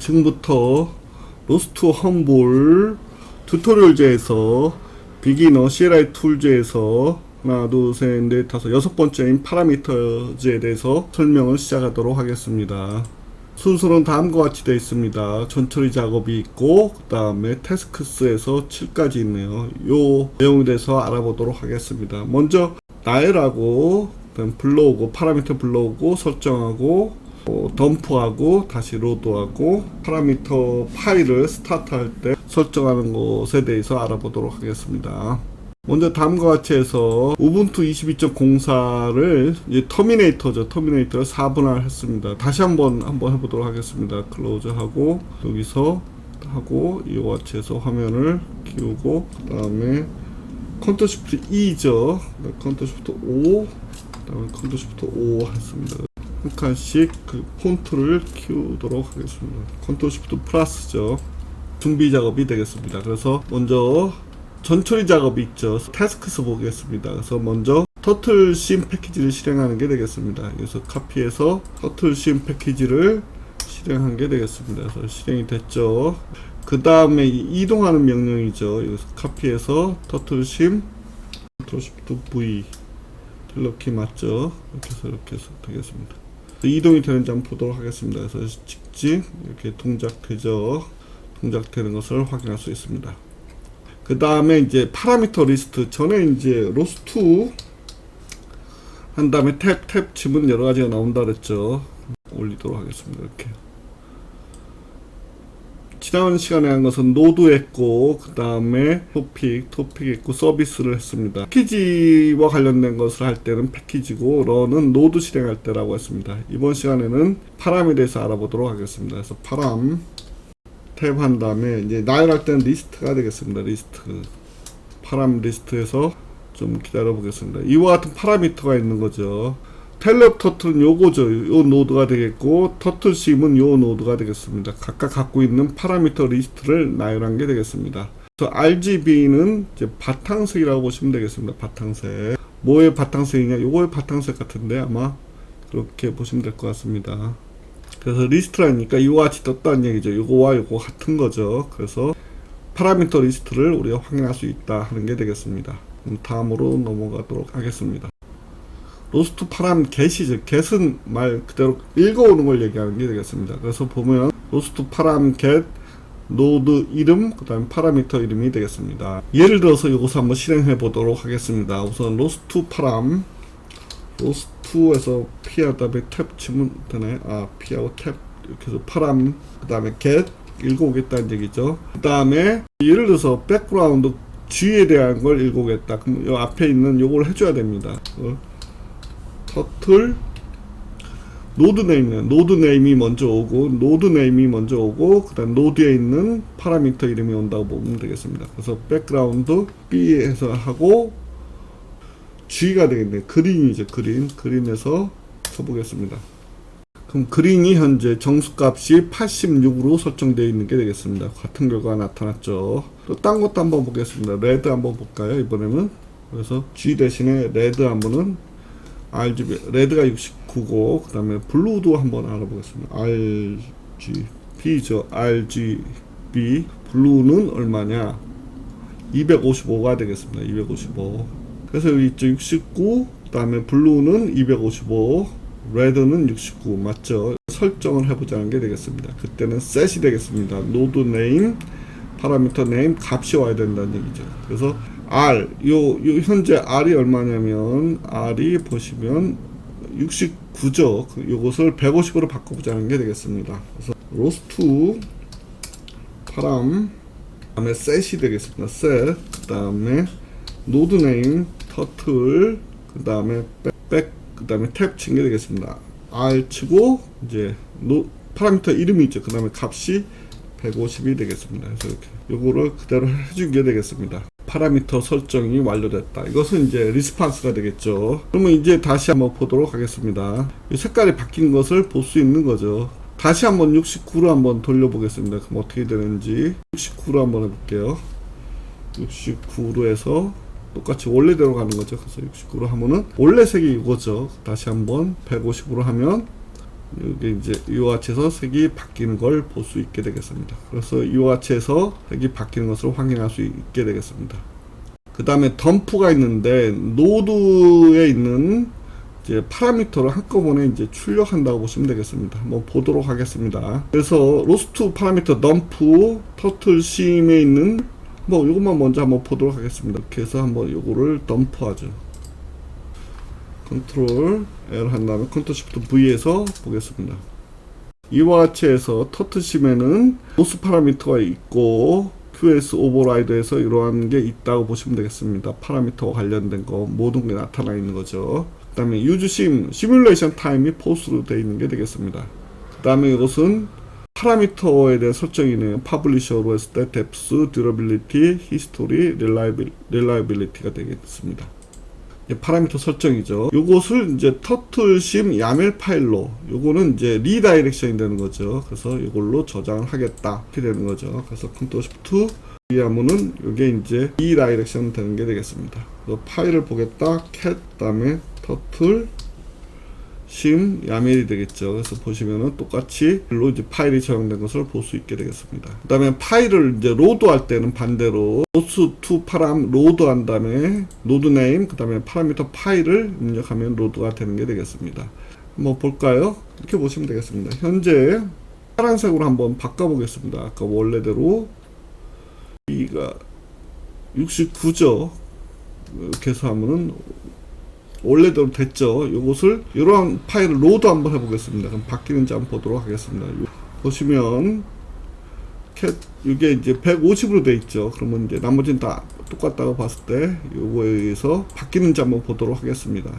지금부터 로스트 험볼 튜토리얼즈에서 비기너 CLI 툴즈에서 하나, 둘, 셋, 넷, 다섯, 여섯 번째인 파라미터즈에 대해서 설명을 시작하도록 하겠습니다. 순서는 다음과 같이 되어 있습니다. 전처리 작업이 있고 그 다음에 태스크스에서 7까지 있네요. 요 내용에 대해서 알아보도록 하겠습니다. 먼저 나열하고 불러오고 파라미터 불러오고 설정하고 덤프하고 다시 로드하고 파라미터 파일을 스타트할 때 설정하는 것에 대해서 알아보도록 하겠습니다. 먼저 다음과 같이 해서 우분투 22.04를 터미네이터죠. 터미네이터를 4분할 했습니다. 다시 한번 해보도록 하겠습니다. 클로즈 하고 여기서 하고 이와 같이 해서 화면을 키우고 그 다음에 컨트롤 시프트 E죠. 컨트롤 시프트 O 그 다음에 컨트롤 시프트 O 했습니다. 한 칸씩 그 폰트를 키우도록 하겠습니다. 컨트롤 시프트 플러스죠. 준비 작업이 되겠습니다. 그래서 먼저 전처리 작업이 있죠. 태스크스 보겠습니다. 그래서 먼저 터틀심 패키지를 실행하는 게 되겠습니다. 그래서 카피해서 터틀심 패키지를 실행한 게 되겠습니다. 그래서 실행이 됐죠. 그 다음에 이동하는 명령이죠. 여기서 카피해서 터틀심 컨트롤 시프트 V 딜러키 맞죠? 이렇게 해서 되겠습니다. 이동이 되는지 한번 보도록 하겠습니다. 그래서 직진 이렇게 동작되죠. 동작되는 것을 확인할 수 있습니다. 그 다음에 이제 파라미터 리스트 전에 이제 로스트 한 다음에 탭 치면 여러 가지가 나온다 그랬죠. 올리도록 하겠습니다. 이렇게 지난 시간에 한 것은 노드 했고 그 다음에 토픽 했고 서비스를 했습니다. 패키지와 관련된 것을 할 때는 패키지고 런은 노드 실행할 때라고 했습니다. 이번 시간에는 파람에 대해서 알아보도록 하겠습니다. 그래서 파람 탭 한 다음에 이제 나열할 때는 리스트가 되겠습니다. 리스트 파람 리스트에서 좀 기다려 보겠습니다. 이와 같은 파라미터가 있는 거죠. 텔럽 터틀은 요거죠. 요 노드가 되겠고 터틀심은 요 노드가 되겠습니다. 각각 갖고 있는 파라미터 리스트를 나열한 게 되겠습니다. 그래서 RGB는 이제 바탕색이라고 보시면 되겠습니다. 바탕색. 뭐의 바탕색이냐? 요거의 바탕색 같은데 아마 그렇게 보시면 될 것 같습니다. 그래서 리스트라니까 이와 같이 떴다는 얘기죠. 요거와 요거 같은 거죠. 그래서 파라미터 리스트를 우리가 확인할 수 있다 하는 게 되겠습니다. 그럼 다음으로 넘어가도록 하겠습니다. 로스트 파람 get이죠. get은 말 그대로 읽어오는 걸 얘기하는 게 되겠습니다. 그래서 보면 로스트 파람 get 노드 이름 그 다음에 파라미터 이름이 되겠습니다. 예를 들어서 이것을 한번 실행해 보도록 하겠습니다. 우선 로스트 파람 로스트에서 P하고 다음에 탭 치면 되나요? P하고 탭 이렇게 해서 파람 그 다음에 get 읽어오겠다는 얘기죠. 그 다음에 예를 들어서 백그라운드 G에 대한 걸 읽어오겠다. 그럼 이 앞에 있는 요걸 해줘야 됩니다. 터틀 노드 네임이 먼저 오고 그 다음 노드에 있는 파라미터 이름이 온다고 보면 되겠습니다. 그래서 백그라운드 B에서 하고 G가 되겠네요. 그린이죠. 그린에서 쳐보겠습니다. 그럼 그린이 현재 정수값이 86으로 설정되어 있는 게 되겠습니다. 같은 결과가 나타났죠. 또 딴 것도 한번 보겠습니다. 레드 한번 볼까요? 이번에는 그래서 G 대신에 레드 한번은 RGB 레드가 69고 그 다음에 블루도 한번 알아보겠습니다. RGB죠. RGB 블루는 얼마냐? 255가 되겠습니다. 255. 그래서 여기 있죠. 69 그 다음에 블루는 255 레드는 69 맞죠? 설정을 해보자는 게 되겠습니다. 그때는 set이 되겠습니다. 노드 네임 파라미터 네임 값이 와야 된다는 얘기죠. 그래서 R 요 현재 R이 얼마냐면 R이 보시면 69죠. 요것을 150으로 바꿔보자는 게 되겠습니다. 그래서 로스트 파람 그 다음에 set이 되겠습니다. set 그 다음에 노드 네임 터틀 그 다음에 그 다음에 탭 친 게 되겠습니다. R 치고 이제 파라미터 이름이 있죠. 그 다음에 값이 150이 되겠습니다. 그래서 이렇게 요거를 그대로 해준 게 되겠습니다. 파라미터 설정이 완료됐다. 이것은 이제 리스판스가 되겠죠. 그러면 이제 다시 한번 보도록 하겠습니다. 이 색깔이 바뀐 것을 볼 수 있는 거죠. 다시 한번 69로 한번 돌려보겠습니다. 그럼 어떻게 되는지 69로 한번 해볼게요. 69로 해서 똑같이 원래대로 가는 거죠. 그래서 69로 하면은 원래 색이 이거죠. 다시 한번 150으로 하면 여기 이제 이와 같이 해서 색이 바뀌는 걸 볼 수 있게 되겠습니다. 그래서 이와 같이 해서 색이 바뀌는 것을 확인할 수 있게 되겠습니다. 그 다음에 덤프가 있는데 노드에 있는 이제 파라미터를 한꺼번에 이제 출력한다고 보시면 되겠습니다. 한번 보도록 하겠습니다. 그래서 로스트 파라미터 덤프 터틀 심에 있는 뭐 이것만 먼저 한번 보도록 하겠습니다. 이렇게 해서 한번 요거를 덤프하죠. 컨트롤 L 한 다음에 컨트롤 시프트 V에서 보겠습니다. 이와 같이 해서 터틀 심에는 로스 파라미터가 있고 QS 오버라이드에서 이러한 게 있다고 보시면 되겠습니다. 파라미터와 관련된 거 모든 게 나타나 있는 거죠. 그 다음에 유즈 심 시뮬레이션 타임이 포스로 되어 있는 게 되겠습니다. 그 다음에 이것은 파라미터에 대한 설정이네요. 퍼블리셔로 했을 때 뎁스, 듀러빌리티, 히스토리, 릴라이빌리티가 되겠습니다. 파라미터 설정이죠. 요것을 이제 터틀심 야멜 파일로 요거는 이제 리다이렉션이 되는 거죠. 그래서 이걸로 저장을 하겠다 이렇게 되는 거죠. 그래서 컨트롤 시프트 V 하면은 요게 이제 리다이렉션 되는 게 되겠습니다. 그래서 파일을 보겠다 캣 다음에 터틀 심 야멜이 되겠죠. 그래서 보시면은 똑같이 일로 이제 파일이 저장된 것을 볼 수 있게 되겠습니다. 그 다음에 파일을 이제 로드 할 때는 반대로 로스 투 파람 로드 한 다음에 노드 네임 그 다음에 파라미터 파일을 입력하면 로드가 되는 게 되겠습니다. 한번 볼까요? 이렇게 보시면 되겠습니다. 현재 파란색으로 한번 바꿔 보겠습니다. 아까 원래대로 B가 69죠. 이렇게 해서 하면은 원래대로 됐죠. 이것을 이러한 파일을 로드 한번 해보겠습니다. 그럼 바뀌는지 한번 보도록 하겠습니다. 보시면 캣 이게 이제 150으로 돼 있죠. 그러면 이제 나머지는 다 똑같다고 봤을 때 요거에 의해서 바뀌는지 한번 보도록 하겠습니다.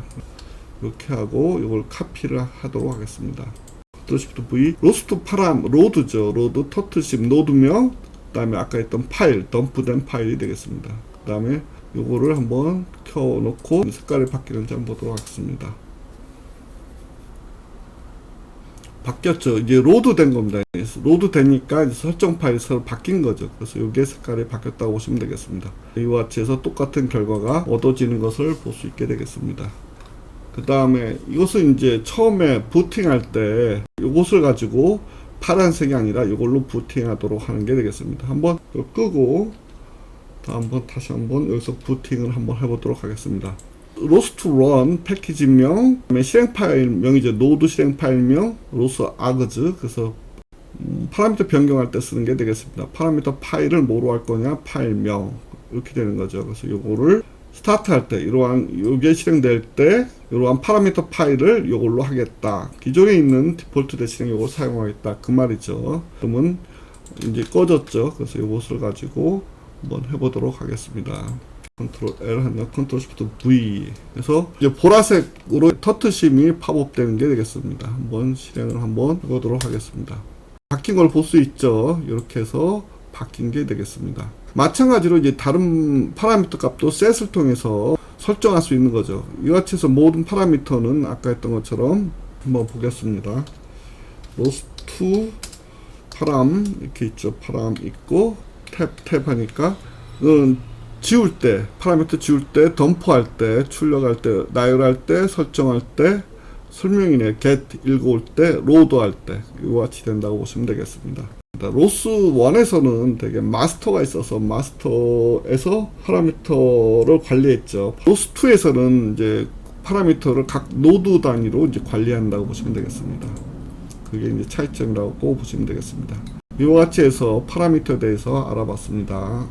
이렇게 하고 이걸 카피를 하도록 하겠습니다. 컨트롤 시프트 V 로스트 파람 로드죠. 로드 터틀심 노드명 그 다음에 아까 했던 파일 덤프된 파일이 되겠습니다. 그 다음에 요거를 한번 켜놓고 색깔이 바뀌는지 한번 보도록 하겠습니다. 바뀌었죠. 이제 로드 된 겁니다. 로드 되니까 이제 설정 파일이 서로 바뀐 거죠. 그래서 요게 색깔이 바뀌었다고 보시면 되겠습니다. 이와 같이 해서 똑같은 결과가 얻어지는 것을 볼 수 있게 되겠습니다. 그 다음에 이것은 이제 처음에 부팅할 때 이것을 가지고 파란색이 아니라 이걸로 부팅하도록 하는 게 되겠습니다. 한번 끄고 다시 한번 여기서 부팅을 한번 해보도록 하겠습니다. 로스트 런 패키지명, 실행 파일명이죠. 노드 실행 파일명, 로스 아그즈. 그래서 파라미터 변경할 때 쓰는 게 되겠습니다. 파라미터 파일을 뭐로 할 거냐, 파일명 이렇게 되는 거죠. 그래서 요거를 스타트 할 때 이러한 요게 실행될 때 이러한 파라미터 파일을 요걸로 하겠다. 기존에 있는 디폴트 대신에 요걸 사용하겠다 그 말이죠. 그러면 이제 꺼졌죠. 그래서 요것을 가지고 한번 해보도록 하겠습니다. 컨트롤 L 하면 컨트롤 시프트 V 해서 이제 보라색으로 터트심이 팝업되는 게 되겠습니다. 한번 실행을 한번 해보도록 하겠습니다. 바뀐 걸 볼 수 있죠. 이렇게 해서 바뀐 게 되겠습니다. 마찬가지로 이제 다른 파라미터 값도 셋을 통해서 설정할 수 있는 거죠. 이와 같이 해서 모든 파라미터는 아까 했던 것처럼 한번 보겠습니다. 로스트 파람 이렇게 있죠. 파람 있고 탭 하니까 지울 때 파라미터 지울 때 덤프할 때 출력할 때 나열할 때 설정할 때 설명이네 get 읽어올 때 로드할 때 이와 같이 된다고 보시면 되겠습니다. 로스 1에서는 되게 마스터가 있어서 마스터에서 파라미터를 관리했죠. 로스 2에서는 이제 파라미터를 각 노드 단위로 이제 관리한다고 보시면 되겠습니다. 그게 이제 차이점이라고 보시면 되겠습니다. 이와 같이 해서 파라미터에 대해서 알아봤습니다.